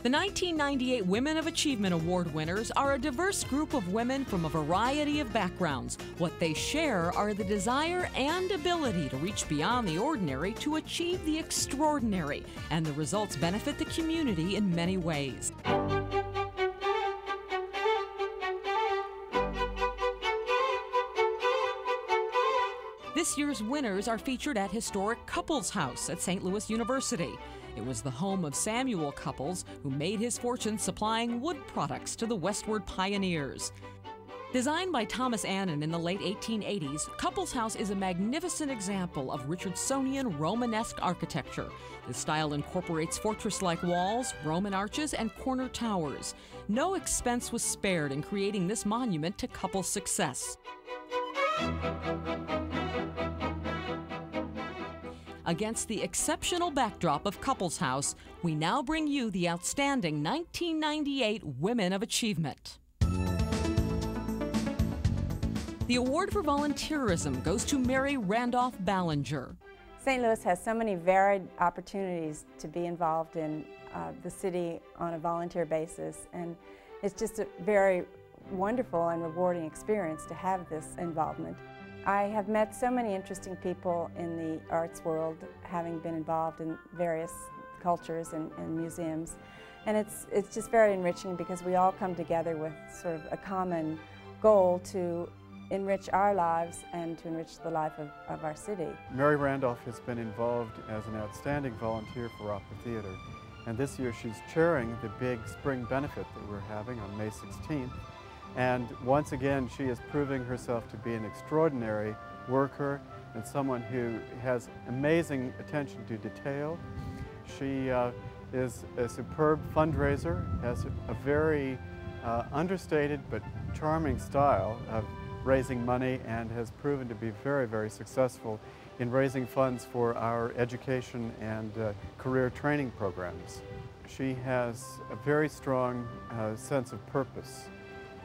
The 1998 Women of Achievement Award winners are a diverse group of women from a variety of backgrounds. What they share are the desire and ability to reach beyond the ordinary to achieve the extraordinary, and the results benefit the community in many ways. This year's winners are featured at historic Couples House at St. Louis University. It was the home of Samuel Couples, who made his fortune supplying wood products to the westward pioneers. Designed by Thomas Annan in the late 1880s, Couples House is a magnificent example of Richardsonian Romanesque architecture. The style incorporates fortress-like walls, Roman arches, and corner towers. No expense was spared in creating this monument to couple success. Against the exceptional backdrop of Couples House, we now bring you the outstanding 1998 Women of Achievement. The award for volunteerism goes to Mary Randolph Ballinger. St. Louis has so many varied opportunities to be involved in the city on a volunteer basis, and it's just a very wonderful and rewarding experience to have this involvement. I have met so many interesting people in the arts world, having been involved in various cultures and museums. And it's just very enriching because we all come together with sort of a common goal to enrich our lives and to enrich the life of our city. Mary Randolph has been involved as an outstanding volunteer for opera theater. And this year she's chairing the big spring benefit that we're having on May 16th. And once again, she is proving herself to be an extraordinary worker and someone who has amazing attention to detail. She is a superb fundraiser, has a very understated but charming style of raising money, and has proven to be very, very successful in raising funds for our education and career training programs. She has a very strong sense of purpose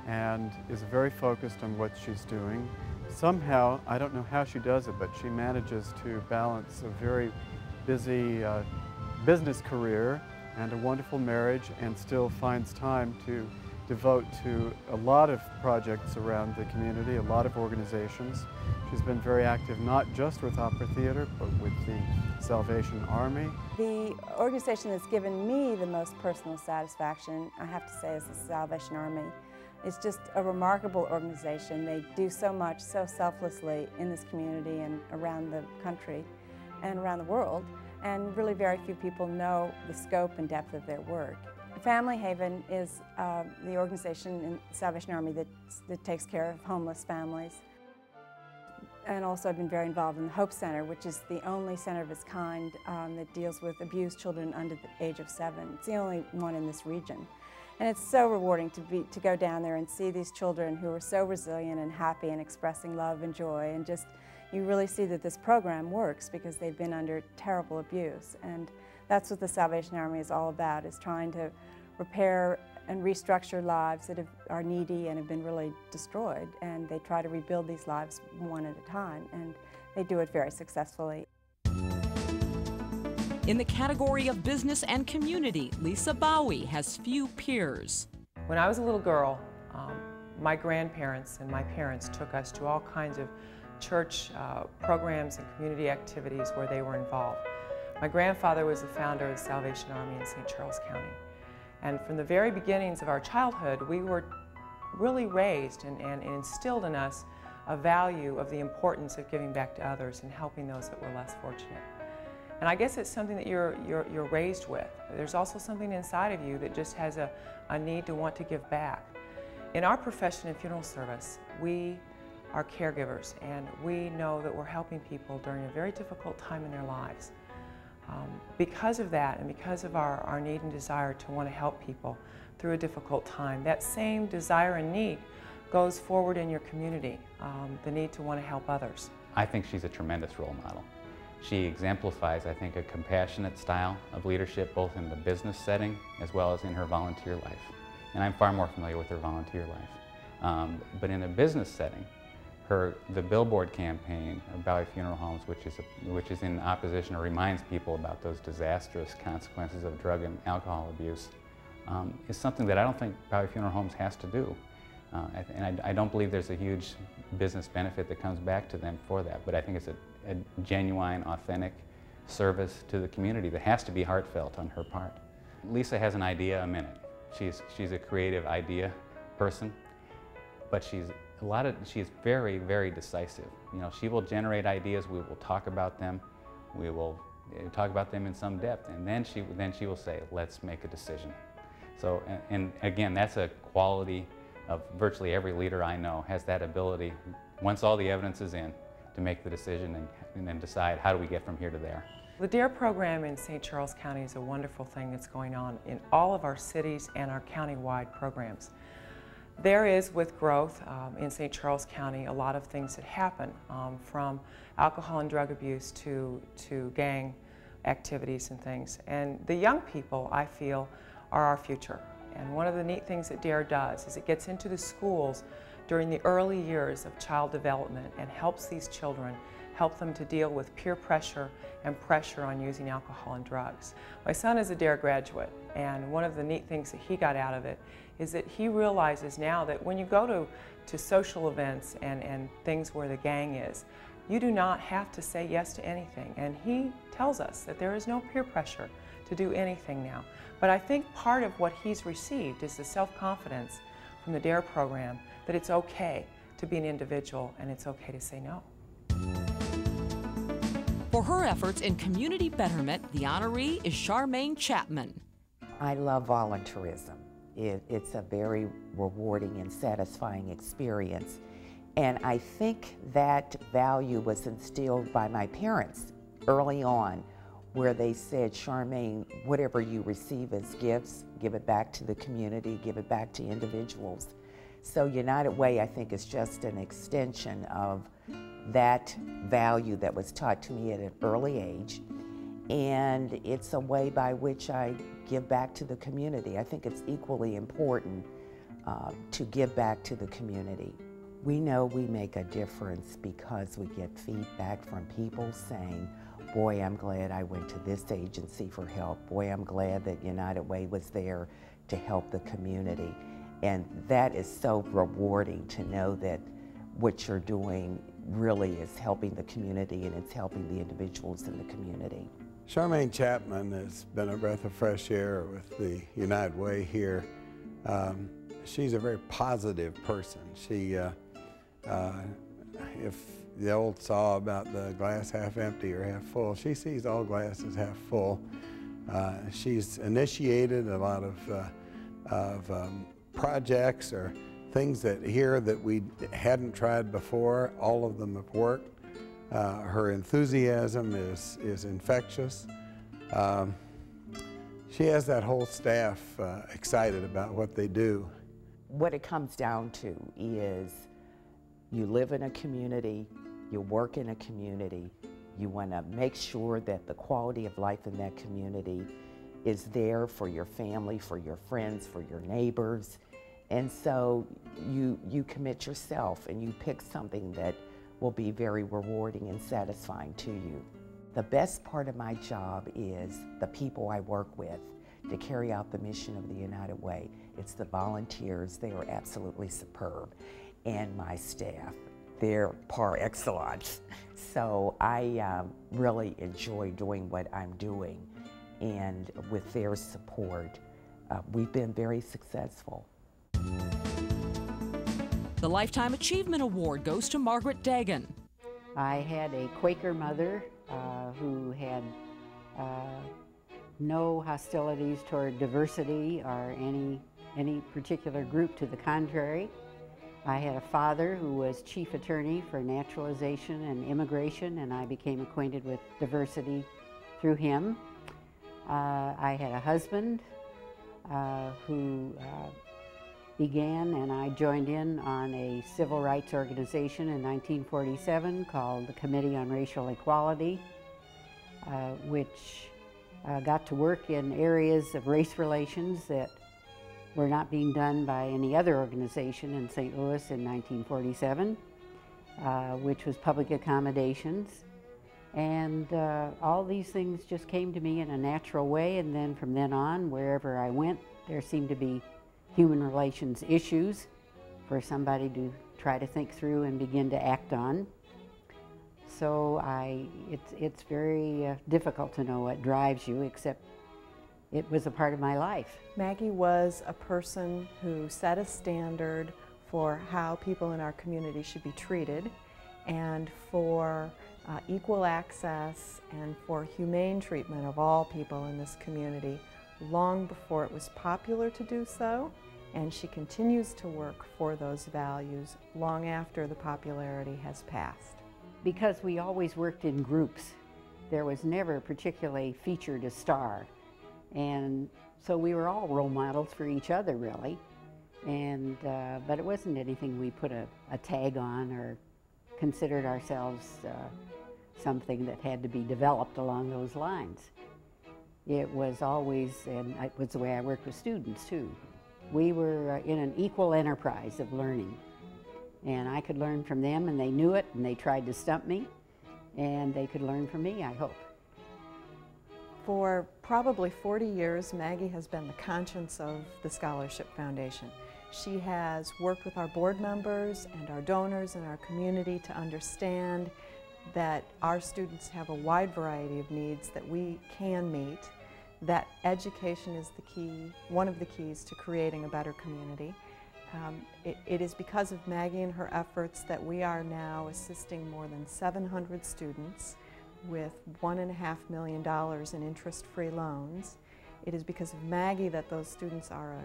and is very focused on what she's doing. Somehow, I don't know how she does it, but she manages to balance a very busy business career and a wonderful marriage, and still finds time to devote to a lot of projects around the community, a lot of organizations. She's been very active not just with opera theater, but with the Salvation Army. The organization that's given me the most personal satisfaction, I have to say, is the Salvation Army. It's just a remarkable organization. They do so much, so selflessly in this community and around the country and around the world, and really very few people know the scope and depth of their work. Family Haven is the organization in Salvation Army that takes care of homeless families. And also I've been very involved in the Hope Center, which is the only center of its kind that deals with abused children under the age of 7. It's the only one in this region. And it's so rewarding to go down there and see these children who are so resilient and happy and expressing love and joy, and just, you really see that this program works because they've been under terrible abuse. And that's what the Salvation Army is all about, is trying to repair and restructure lives that are needy and have been really destroyed. And they try to rebuild these lives one at a time, and they do it very successfully. In the category of business and community, Lisa Bowie has few peers. When I was a little girl, my grandparents and my parents took us to all kinds of church programs and community activities where they were involved. My grandfather was the founder of the Salvation Army in St. Charles County. And from the very beginnings of our childhood, we were really raised and instilled in us a value of the importance of giving back to others and helping those that were less fortunate. And I guess it's something that you're raised with. There's also something inside of you that just has a need to want to give back. In our profession in funeral service, we are caregivers, and we know that we're helping people during a very difficult time in their lives. Because of that, and because of our need and desire to want to help people through a difficult time, that same desire and need goes forward in your community, the need to want to help others. I think she's a tremendous role model. She exemplifies, I think, a compassionate style of leadership, both in the business setting as well as in her volunteer life. And I'm far more familiar with her volunteer life. But in a business setting, the billboard campaign of Bowie Funeral Homes, which is in opposition or reminds people about those disastrous consequences of drug and alcohol abuse, is something that I don't think probably funeral homes has to do. And I don't believe there's a huge business benefit that comes back to them for that, but I think it's a genuine, authentic service to the community that has to be heartfelt on her part. Lisa has an idea a minute. She's a creative idea person, but she's very, very decisive. You know, she will generate ideas, we will talk about them, we will talk about them in some depth, and then she will say, let's make a decision. So, and again, that's a quality of virtually every leader I know, has that ability, once all the evidence is in, to make the decision and then decide how do we get from here to there. The DARE program in St. Charles County is a wonderful thing that's going on in all of our cities and our county-wide programs. There is, with growth in St. Charles County, a lot of things that happen, from alcohol and drug abuse to gang activities and things. And the young people, I feel, are our future. And one of the neat things that DARE does is it gets into the schools during the early years of child development and helps these children, help them to deal with peer pressure and pressure on using alcohol and drugs. My son is a DARE graduate, and one of the neat things that he got out of it is that he realizes now that when you go to social events and things where the gang is, you do not have to say yes to anything. And he tells us that there is no peer pressure to do anything now. But I think part of what he's received is the self-confidence from the DARE program that it's okay to be an individual and it's okay to say no. For her efforts in community betterment, the honoree is Charmaine Chapman. I love volunteerism. It's a very rewarding and satisfying experience. And I think that value was instilled by my parents early on, where they said, Charmaine, whatever you receive as gifts, give it back to the community, give it back to individuals. So United Way, I think, is just an extension of that value that was taught to me at an early age. And it's a way by which I give back to the community. I think it's equally important to give back to the community. We know we make a difference because we get feedback from people saying, boy, I'm glad I went to this agency for help. Boy, I'm glad that United Way was there to help the community. And that is so rewarding to know that what you're doing really is helping the community and it's helping the individuals in the community. Charmaine Chapman has been a breath of fresh air with the United Way here. She's a very positive person. She, if the old saw about the glass half empty or half full, she sees all glasses half full. She's initiated a lot of projects or things that we hadn't tried before. All of them have worked. Her enthusiasm is infectious. She has that whole staff excited about what they do. What it comes down to is you live in a community, you work in a community, you want to make sure that the quality of life in that community is there for your family, for your friends, for your neighbors. And so you commit yourself and you pick something that will be very rewarding and satisfying to you. The best part of my job is the people I work with to carry out the mission of the United Way. It's the volunteers. They are absolutely superb. And my staff, they're par excellence. So I really enjoy doing what I'm doing. And with their support, we've been very successful. The Lifetime Achievement Award goes to Margaret Dagan. I had a Quaker mother who had no hostilities toward diversity or any particular group. To the contrary. I had a father who was chief attorney for naturalization and immigration, and I became acquainted with diversity through him. I had a husband who began, and I joined in on a civil rights organization in 1947 called the Committee on Racial Equality, which got to work in areas of race relations that were not being done by any other organization in St. Louis in 1947, which was public accommodations. And all these things just came to me in a natural way, and then from then on, wherever I went, there seemed to be human relations issues for somebody to try to think through and begin to act on. So it's very difficult to know what drives you, except it was a part of my life. Maggie was a person who set a standard for how people in our community should be treated, and for equal access and for humane treatment of all people in this community long before it was popular to do so, and she continues to work for those values long after the popularity has passed. Because we always worked in groups, there was never particularly featured a star, and so we were all role models for each other, really. And but it wasn't anything we put a tag on or considered ourselves something that had to be developed along those lines. It was always, and it was the way I worked with students too. We were in an equal enterprise of learning, and I could learn from them, and they knew it, and they tried to stump me, and they could learn from me, I hope. For probably 40 years, Maggie has been the conscience of the Scholarship Foundation. She has worked with our board members and our donors and our community to understand that our students have a wide variety of needs that we can meet, that education is the key, one of the keys to creating a better community. It is because of Maggie and her efforts that we are now assisting more than 700 students with $1.5 million in interest-free loans. It is because of Maggie that those students are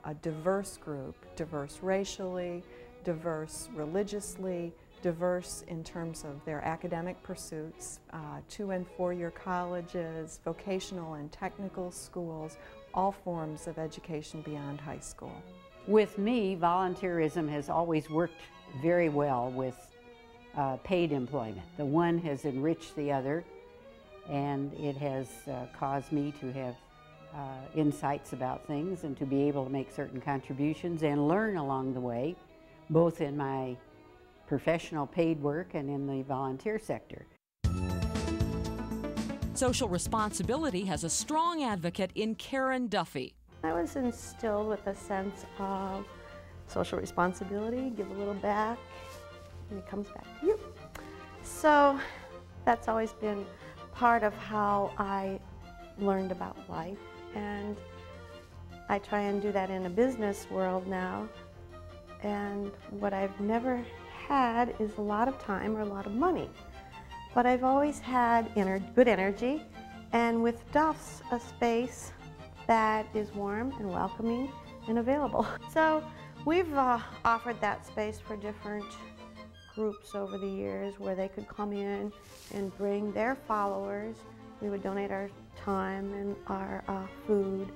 a diverse group, diverse racially, diverse religiously, diverse in terms of their academic pursuits, 2- and 4-year colleges, vocational and technical schools, all forms of education beyond high school. With me, volunteerism has always worked very well with paid employment. The one has enriched the other, and it has caused me to have insights about things and to be able to make certain contributions and learn along the way, both in my professional paid work and in the volunteer sector. Social responsibility has a strong advocate in Karen Duffy. I was instilled with a sense of social responsibility, give a little back, and it comes back to you. So that's always been part of how I learned about life, and I try and do that in a business world now. And what I've never had is a lot of time or a lot of money, but I've always had good energy, and with Duff's a space that is warm and welcoming and available. So we've offered that space for different groups over the years where they could come in and bring their followers. We would donate our time and our food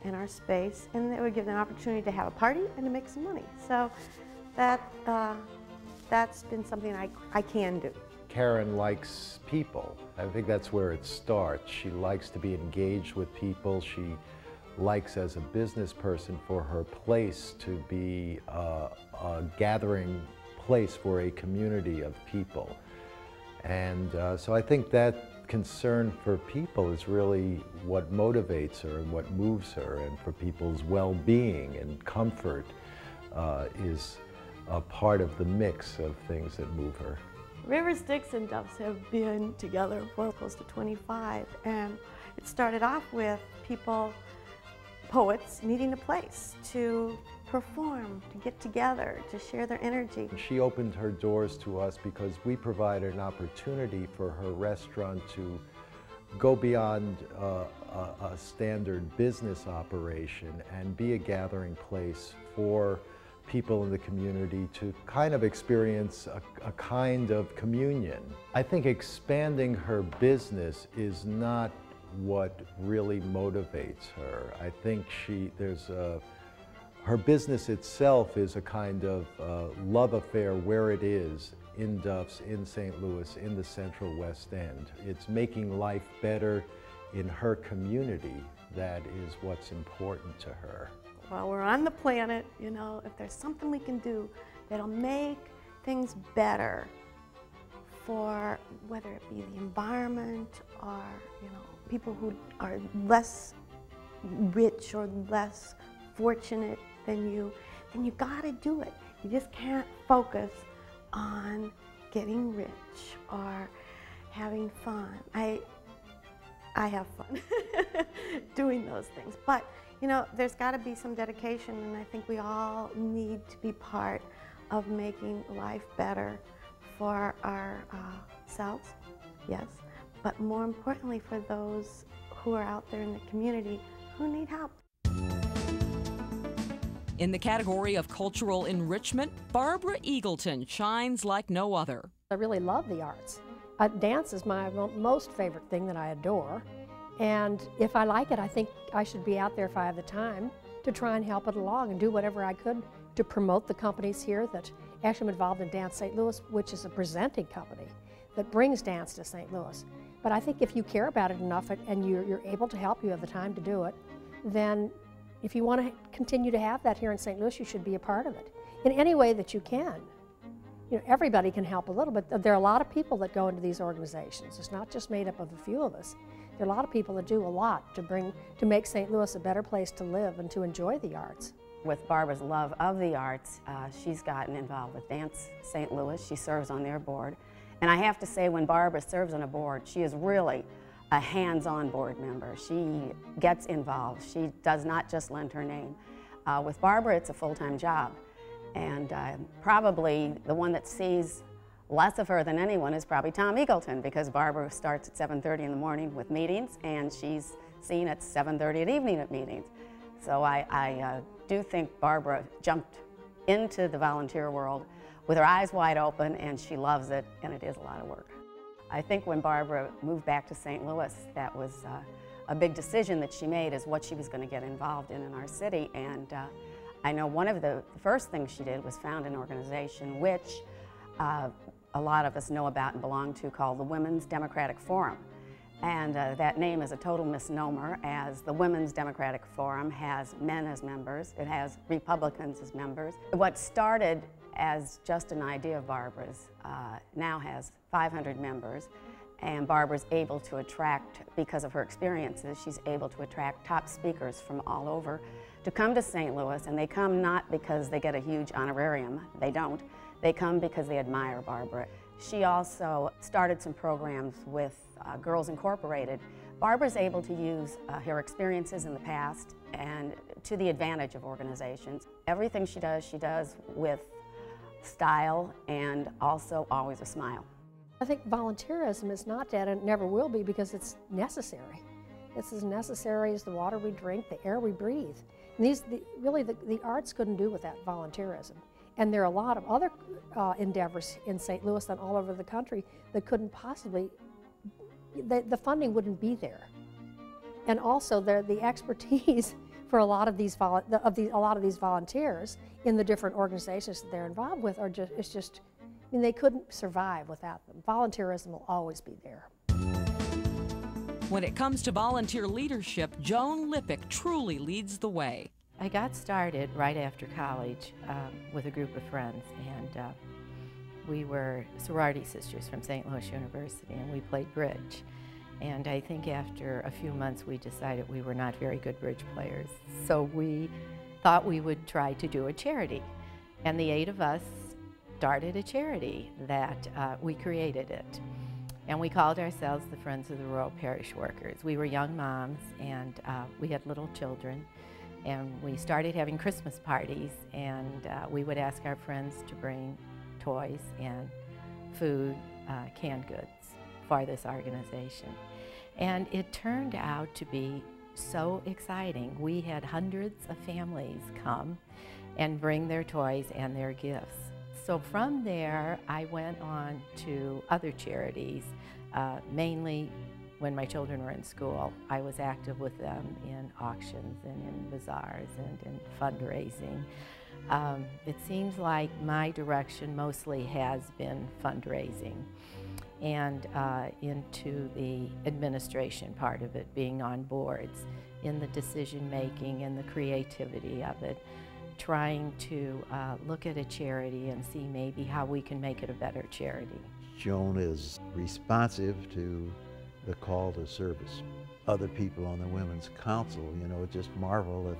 and our space, and it would give them an opportunity to have a party and to make some money. So that's been something I can do. Karen likes people. I think that's where it starts. She likes to be engaged with people. She likes, as a business person, for her place to be a gathering place for a community of people. And so I think that concern for people is really what motivates her and what moves her, and for people's well-being and comfort is a part of the mix of things that move her. River Styx and Duffs have been together for close to 25, and it started off with people, poets, needing a place to perform, to get together, to share their energy. She opened her doors to us because we provided an opportunity for her restaurant to go beyond a standard business operation and be a gathering place for people in the community to kind of experience a kind of communion. I think expanding her business is not what really motivates her. I think her business itself is a kind of love affair where it is, in Duff's, in St. Louis, in the Central West End. It's making life better in her community that is what's important to her. While we're on the planet, you know, if there's something we can do that'll make things better for whether it be the environment or, you know, people who are less rich or less fortunate than you, then you gotta do it. You just can't focus on getting rich or having fun. I have fun doing those things, but you know, there's got to be some dedication, and I think we all need to be part of making life better for ourselves, yes, but more importantly for those who are out there in the community who need help. In the category of cultural enrichment, Barbara Eagleton shines like no other. I really love the arts. Dance is my most favorite thing that I adore. And if I like it, I think I should be out there if I have the time to try and help it along and do whatever I could to promote the companies here that actually am involved in Dance St. Louis, which is a presenting company that brings dance to St. Louis. But I think if you care about it enough and you're able to help, you have the time to do it, then if you want to continue to have that here in St. Louis, you should be a part of it in any way that you can. You know, everybody can help a little bit. There are a lot of people that go into these organizations. It's not just made up of a few of us. There are a lot of people that do a lot to make St. Louis a better place to live and to enjoy the arts. With Barbara's love of the arts, she's gotten involved with Dance St. Louis. She serves on their board. And I have to say, when Barbara serves on a board, she is really a hands-on board member. She gets involved. She does not just lend her name. With Barbara, it's a full-time job. And probably the one that sees less of her than anyone is probably Tom Eagleton, because Barbara starts at 7:30 in the morning with meetings, and she's seen at 7:30 at evening at meetings. So I do think Barbara jumped into the volunteer world with her eyes wide open, and she loves it, and it is a lot of work. I think when Barbara moved back to St. Louis, that was a big decision that she made, is what she was going to get involved in our city. And I know one of the first things she did was found an organization which a lot of us know about and belong to, called the Women's Democratic Forum. And that name is a total misnomer, as the Women's Democratic Forum has men as members, it has Republicans as members. What started as just an idea of Barbara's now has 500 members, and Barbara's able to attract, because of her experiences, she's able to attract top speakers from all over to come to St. Louis, and they come not because they get a huge honorarium, they don't. They come because they admire Barbara. She also started some programs with Girls Incorporated. Barbara's able to use her experiences in the past and to the advantage of organizations. Everything she does with style and also always a smile. I think volunteerism is not dead, and it never will be, because it's necessary. It's as necessary as the water we drink, the air we breathe. And the arts couldn't do without volunteerism. And there are a lot of other endeavors in St. Louis and all over the country that couldn't possibly, the funding wouldn't be there. And also the expertise for a lot of these volunteers in the different organizations that they're involved with are just, I mean, they couldn't survive without them. Volunteerism will always be there. When it comes to volunteer leadership, Joan Littrell truly leads the way. I got started right after college with a group of friends, and we were sorority sisters from St. Louis University, and we played bridge. And I think after a few months we decided we were not very good bridge players, so we thought we would try to do a charity. And the 8 of us started a charity that we created it. And we called ourselves the Friends of the Rural Parish Workers. We were young moms, and we had little children. And we started having Christmas parties, and we would ask our friends to bring toys and food, canned goods for this organization. And it turned out to be so exciting. We had hundreds of families come and bring their toys and their gifts. So from there, I went on to other charities, mainly when my children were in school. I was active with them in auctions and in bazaars and in fundraising. It seems like my direction mostly has been fundraising and into the administration part of it, being on boards, in the decision making and the creativity of it, trying to look at a charity and see maybe how we can make it a better charity. Joan is responsive to the call to service. Other people on the Women's Council, you know, just marvel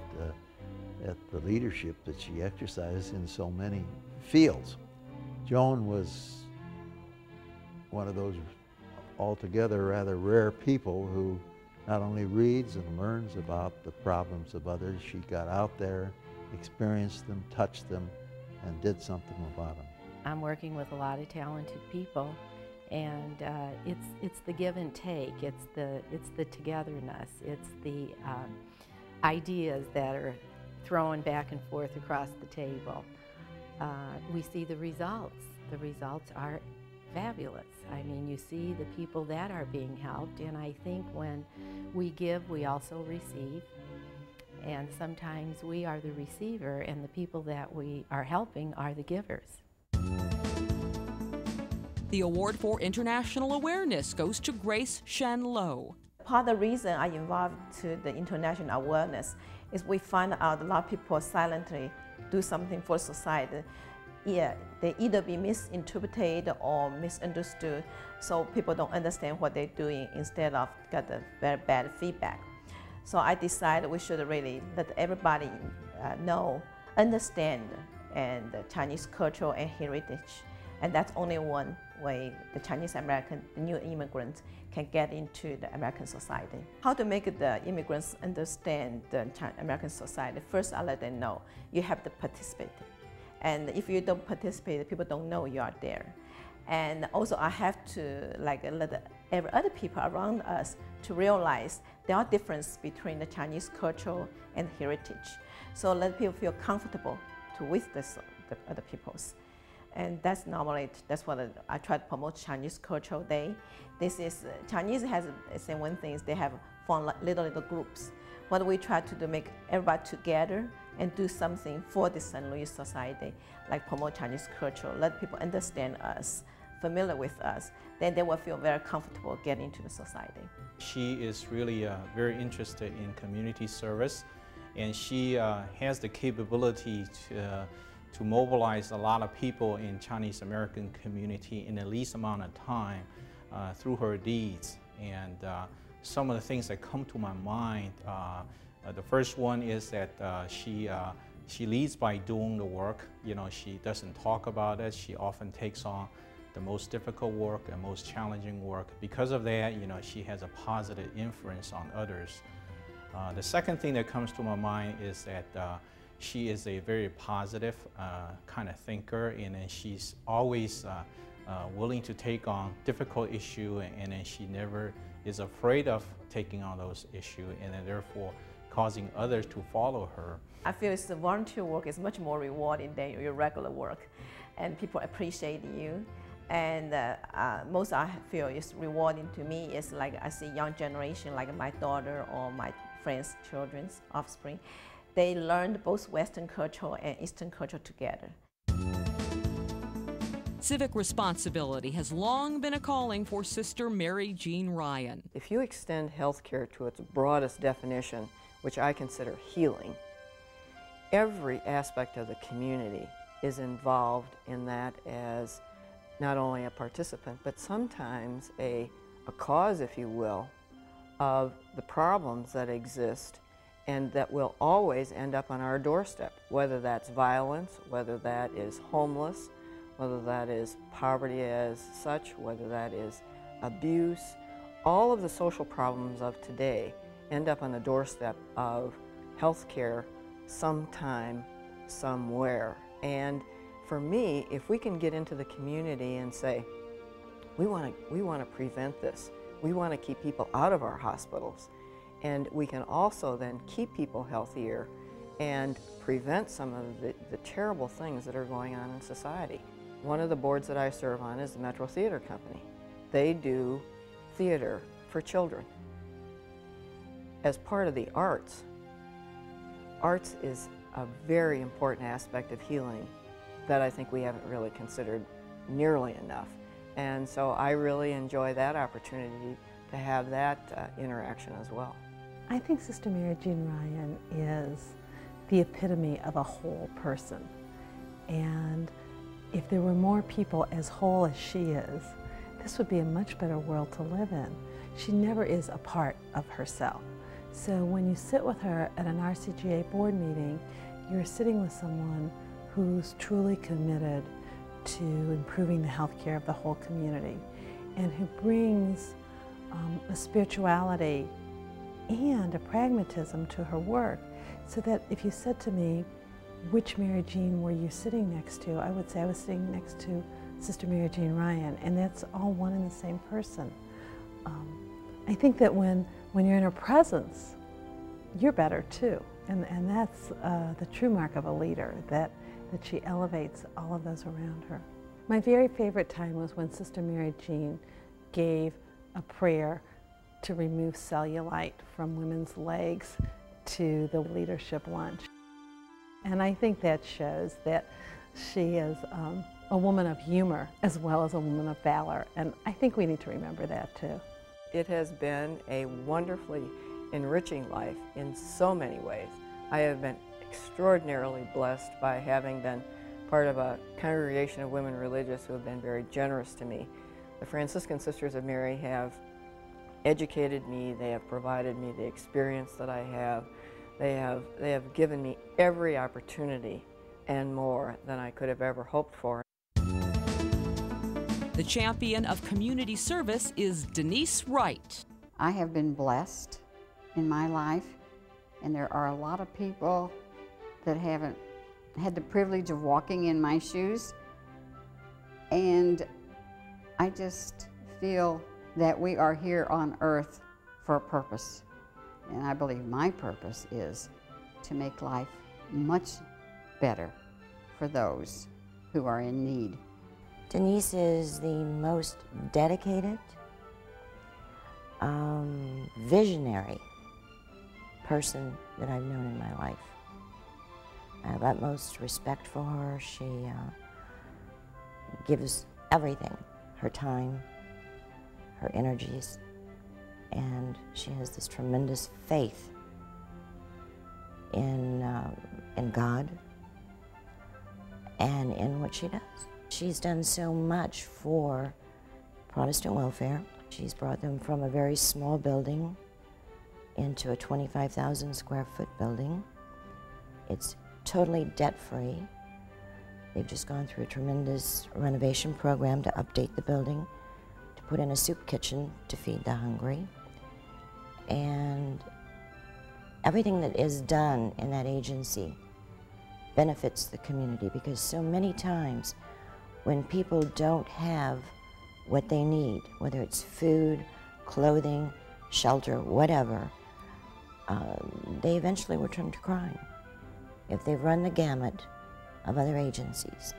at the leadership that she exercised in so many fields. Joan was one of those altogether rather rare people who not only reads and learns about the problems of others, she got out there, experienced them, touched them, and did something about them. I'm working with a lot of talented people, and it's the give and take. It's the togetherness. It's the ideas that are thrown back and forth across the table. We see the results. The results are fabulous. I mean, you see the people that are being helped, and I think when we give, we also receive. And sometimes we are the receiver, and the people that we are helping are the givers. The award for international awareness goes to Grace Shen Lo. Part of the reason I involved to the international awareness is we find out a lot of people silently do something for society. Yeah, they either be misinterpreted or misunderstood, so people don't understand what they're doing instead of get the very bad feedback. So I decided we should really let everybody know, understand, and the Chinese culture and heritage. And that's only one way the Chinese American, the new immigrants, can get into the American society. How to make the immigrants understand the American society? First, I let them know you have to participate. And if you don't participate, people don't know you are there. And also I have to let every other people around us to realize there are differences between the Chinese culture and heritage. So let people feel comfortable with the other peoples. And that's what I try to promote Chinese Cultural Day. This is, Chinese has the same one thing is they have fun little groups. What we try to do, make everybody together and do something for the St. Louis society, like promote Chinese culture, let people understand us, familiar with us, then they will feel very comfortable getting into the society. She is really very interested in community service, and she has the capability to mobilize a lot of people in Chinese American community in the least amount of time through her deeds. And some of the things that come to my mind, the first one is that she leads by doing the work. You know, she doesn't talk about it. She often takes on the most difficult work and most challenging work. Because of that, you know, she has a positive influence on others. The second thing that comes to my mind is that she is a very positive kind of thinker, and then she's always willing to take on difficult issues, and then she never is afraid of taking on those issues, and then therefore causing others to follow her. I feel the volunteer work is much more rewarding than your regular work, and people appreciate you. And most I feel is rewarding to me is like I see young generation like my daughter or my friends' children's offspring. They learned both Western culture and Eastern culture together. Civic responsibility has long been a calling for Sister Mary Jean Ryan. If you extend healthcare to its broadest definition, which I consider healing, every aspect of the community is involved in that as not only a participant, but sometimes a cause, if you will, of the problems that exist and that will always end up on our doorstep, whether that's violence, whether that is homeless, whether that is poverty as such, whether that is abuse. All of the social problems of today end up on the doorstep of healthcare sometime, somewhere. And for me, if we can get into the community and say, we want to prevent this, we want to keep people out of our hospitals, and we can also then keep people healthier and prevent some of the terrible things that are going on in society. One of the boards that I serve on is the Metro Theater Company. They do theater for children. As part of the arts, arts is a very important aspect of healing that I think we haven't really considered nearly enough. And so I really enjoy that opportunity to have that interaction as well. I think Sister Mary Jean Ryan is the epitome of a whole person. And if there were more people as whole as she is, this would be a much better world to live in. She never is a part of herself. So when you sit with her at an RCGA board meeting, you're sitting with someone who's truly committed to improving the health care of the whole community and who brings a spirituality and a pragmatism to her work, so that if you said to me, which Mary Jean were you sitting next to, I would say I was sitting next to Sister Mary Jean Ryan, and that's all one and the same person. I think that when you're in her presence, you're better too, and that's the true mark of a leader, that she elevates all of those around her. My very favorite time was when Sister Mary Jean gave a prayer to remove cellulite from women's legs to the leadership lunch. And I think that shows that she is a woman of humor as well as a woman of valor, and I think we need to remember that too. It has been a wonderfully enriching life in so many ways. I have been extraordinarily blessed by having been part of a congregation of women religious who have been very generous to me. The Franciscan Sisters of Mary have educated me, they have provided me the experience that I have. They have given me every opportunity and more than I could have ever hoped for. The champion of community service is Denise Wright. I have been blessed in my life, and there are a lot of people that haven't had the privilege of walking in my shoes, and I just feel that we are here on earth for a purpose. And I believe my purpose is to make life much better for those who are in need. Denise is the most dedicated, visionary person that I've known in my life. I have utmost respect for her. She gives everything, her time, her energies, and she has this tremendous faith in God and in what she does. She's done so much for Protestant welfare. She's brought them from a very small building into a 25,000 square foot building. It's totally debt-free. They've just gone through a tremendous renovation program to update the building, to put in a soup kitchen to feed the hungry. And everything that is done in that agency benefits the community, because so many times when people don't have what they need, whether it's food, clothing, shelter, whatever, they eventually will turn to crime. If they've run the gamut of other agencies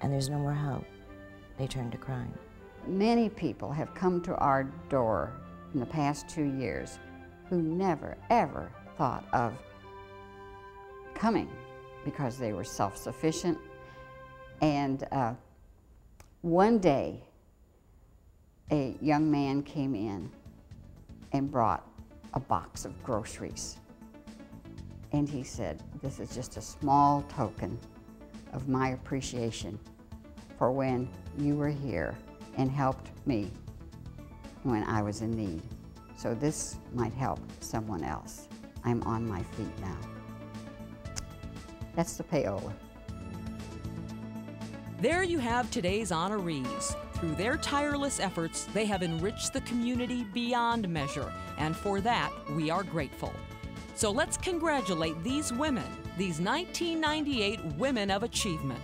and there's no more help, they turn to crime. Many people have come to our door in the past 2 years who never, ever thought of coming because they were self-sufficient. And one day, a young man came in and brought a box of groceries. And he said, "This is just a small token of my appreciation for when you were here and helped me when I was in need. So this might help someone else. I'm on my feet now." That's the payola. There you have today's honorees. Through their tireless efforts, they have enriched the community beyond measure, and for that, we are grateful. So let's congratulate these women, these 1998 Women of Achievement.